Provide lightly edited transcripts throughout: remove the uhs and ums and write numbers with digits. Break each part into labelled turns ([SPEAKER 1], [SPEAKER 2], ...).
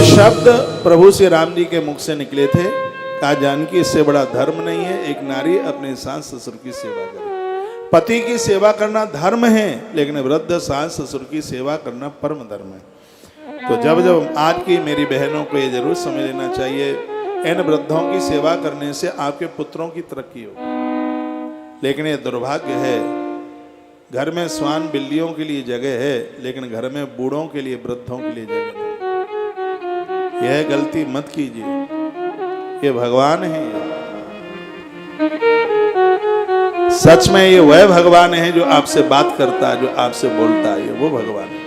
[SPEAKER 1] शब्द प्रभु श्री राम जी के मुख से निकले थे, कहा जानकी इससे बड़ा धर्म नहीं है एक नारी अपने सास ससुर की सेवा करे। पति की सेवा करना धर्म है, लेकिन वृद्ध सास ससुर की सेवा करना परम धर्म है। तो जब जब आज की मेरी बहनों को ये जरूर समझ लेना चाहिए, इन वृद्धों की सेवा करने से आपके पुत्रों की तरक्की हो। लेकिन ये दुर्भाग्य है, घर में स्वान बिल्लियों के लिए जगह है, लेकिन घर में बूढ़ों के लिए, वृद्धों के लिए जगह नहीं। यह गलती मत कीजिए, ये भगवान है। सच में ये वह भगवान है जो आपसे बात करता है, जो आपसे बोलता है, ये वो भगवान है।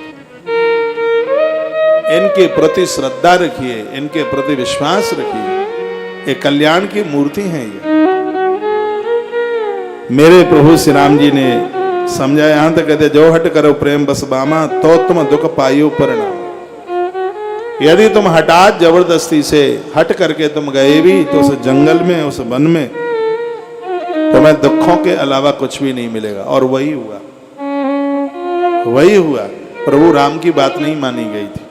[SPEAKER 1] इनके प्रति श्रद्धा रखिए, इनके प्रति विश्वास रखिए, ये कल्याण की मूर्ति है। ये मेरे प्रभु श्री राम जी ने समझाया, यहां तक कहते जो हट करो प्रेम बस बामा, तो तुम दुख पायो परिणाम। यदि तुम हठात जबरदस्ती से हट करके तुम गए भी तो उस जंगल में, उस वन में तुम्हें दुखों के अलावा कुछ भी नहीं मिलेगा। और वही हुआ, वही हुआ। प्रभु राम की बात नहीं मानी गई थी।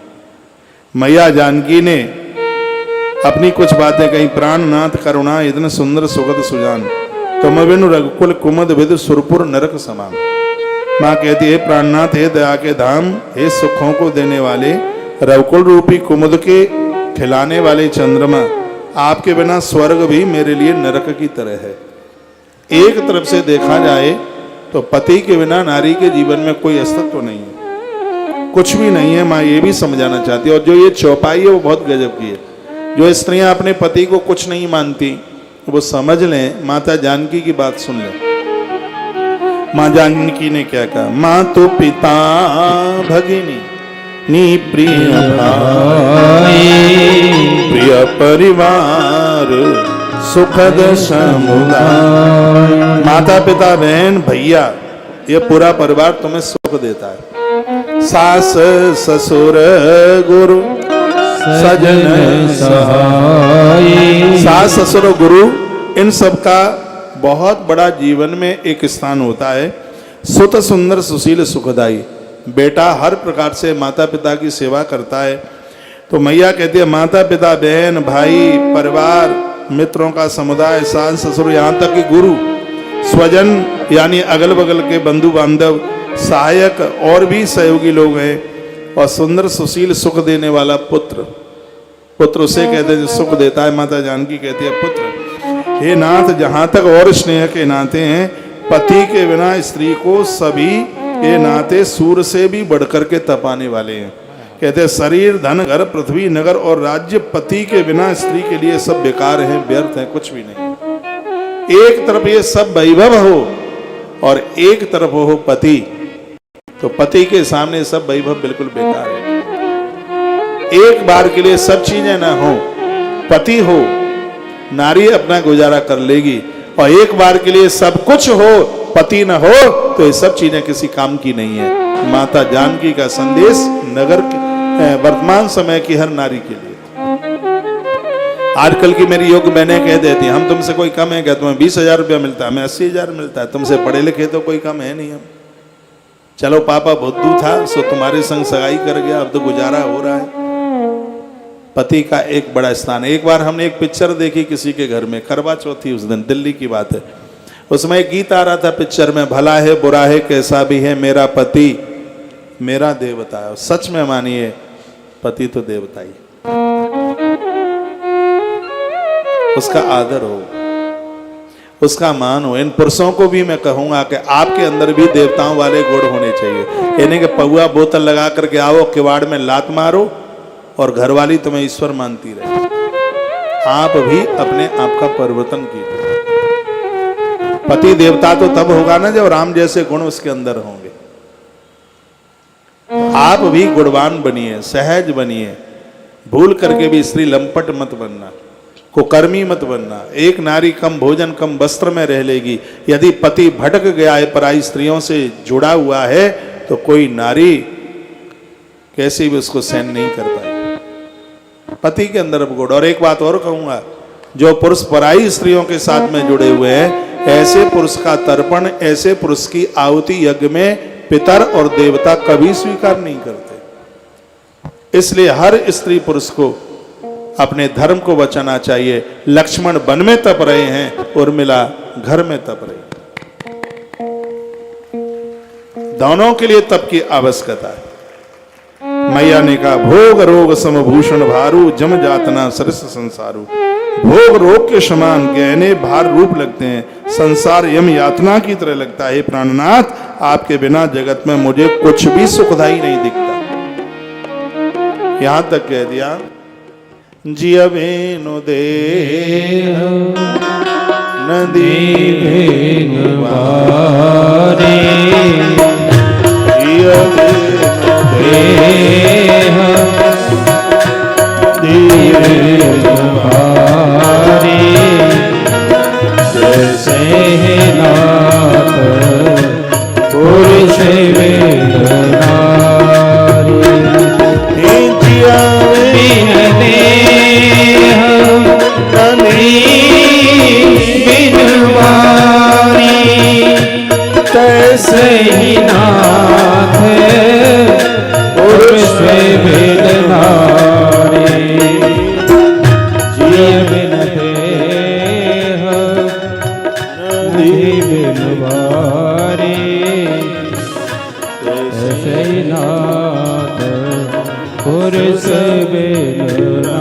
[SPEAKER 1] मैया जानकी ने अपनी कुछ बातें कही, प्राणनाथ करुणा इतने सुंदर सुगत सुजान, तुम बिनु रघुकुल कुमद विद सुरपुर नरक समान। माँ कहती है प्राणनाथ, हे दया के धाम, हे सुखों को देने वाले, रघुकुल रूपी कुमुद के खिलाने वाले चंद्रमा, आपके बिना स्वर्ग भी मेरे लिए नरक की तरह है। एक तरफ से देखा जाए तो पति के बिना नारी के जीवन में कोई अस्तित्व नहीं है, कुछ भी नहीं है। माँ ये भी समझाना चाहती है। और जो ये चौपाई है वो बहुत गजब की है। जो स्त्रियां अपने पति को कुछ नहीं मानती वो समझ लें, माता जानकी की बात सुन लें। माँ जानकी ने क्या कहा, माँ तो पिता भगिनी नी प्रिय भाई, प्रिय परिवार सुखद समुदाय। माता पिता बहन भैया ये पूरा परिवार तुम्हें सुख देता है। सास ससुर गुरु सजन सहाय, सास ससुर गुरु इन सब का बहुत बड़ा जीवन में एक स्थान होता है। सुत सुंदर सुशील सुखदाई, बेटा हर प्रकार से माता पिता की सेवा करता है। तो मैया कहती है माता पिता बहन भाई परिवार मित्रों का समुदाय, सास ससुर, यहाँ तक कि गुरु स्वजन यानी अगल बगल के बंधु बांधव, सहायक और भी सहयोगी लोग हैं। और सुंदर सुशील सुख देने वाला पुत्र, पुत्र उसे कहते हैं जो सुख देता है। माता जानकी कहती है पुत्र, हे नाथ, जहाँ तक और स्नेह के नाते हैं, पति के बिना स्त्री को सभी ये नाते सूर्य से भी बढ़कर के तपाने वाले हैं। कहते हैं शरीर धन घर पृथ्वी नगर और राज्य, पति के बिना स्त्री के लिए सब बेकार हैं, व्यर्थ हैं, कुछ भी नहीं। एक तरफ ये सब वैभव हो और एक तरफ हो पति, तो पति के सामने सब वैभव बिल्कुल बेकार है। एक बार के लिए सब चीजें ना हो, पति हो, नारी अपना गुजारा कर लेगी। और एक बार के लिए सब कुछ हो, पति न हो, तो ये सब चीजें किसी काम की नहीं है। माता जानकी का संदेश नगर के वर्तमान समय की हर नारी के लिए। आजकल की मेरी योग बहनें कह देती, हम तुमसे कोई कम है क्या? तुम्हें 20,000 रुपया मिलता है, हमें 80,000 मिलता है, तुमसे पढ़े लिखे तो कोई कम है नहीं हम। चलो पापा बुद्धू था सो तुम्हारे संग सगाई कर गया, अब तो गुजारा हो रहा है। पति का एक बड़ा स्थान है। एक बार हमने एक पिक्चर देखी किसी के घर में, करवा चौथ थी उस दिन, दिल्ली की बात है। उसमें एक गीत आ रहा था पिक्चर में, भला है बुरा है कैसा भी है मेरा पति मेरा देवता है। सच में मानिए पति तो देवता ही, उसका आदर हो, उसका मान हो। इन पुरुषों को भी मैं कहूंगा कि आपके अंदर भी देवताओं वाले गुण होने चाहिए। यानी कि पौआ बोतल लगा करके आओ, किवाड़ में लात मारो और घरवाली तुम्हें ईश्वर मानती रहे। आप भी अपने आप का परिवर्तन कीजिए। पति देवता तो तब होगा ना जब राम जैसे गुण उसके अंदर होंगे। आप भी गुणवान बनिए, सहज बनिए। भूल करके भी स्त्री लंपट मत बनना, कुकर्मी मत बनना। एक नारी कम भोजन कम वस्त्र में रह लेगी, यदि पति भटक गया है, पराई स्त्रियों से जुड़ा हुआ है, तो कोई नारी कैसे भी उसको सहन नहीं कर पाएगी। पति के अंदर गुण। और एक बात और कहूंगा, जो पुरुष पराई स्त्रियों के साथ में जुड़े हुए हैं, ऐसे पुरुष का तर्पण, ऐसे पुरुष की आहुति यज्ञ में पितर और देवता कभी स्वीकार नहीं करते। इसलिए हर स्त्री पुरुष को अपने धर्म को बचाना चाहिए। लक्ष्मण वन में तप रहे हैं, उर्मिला घर में तप रही। दोनों के लिए तप की आवश्यकता है। मैया ने कहा भोग रोग समभूषण भारू, जम जातना सरस संसारू। भोग रोग के समान गहने भार रूप लगते हैं, संसार यम यातना की तरह लगता है। प्राणनाथ, आपके बिना जगत में मुझे कुछ भी सुखदाई नहीं दिखता। यहां तक कह दिया जियवेनु देह नदी जियवेनु देह
[SPEAKER 2] जैसे नाथ पुरुष तैसे ही नाथ पुरुष वेद नारी। जिय बिन देह नदी बिन वारी, तैसे ही नाथ पुरुष वेद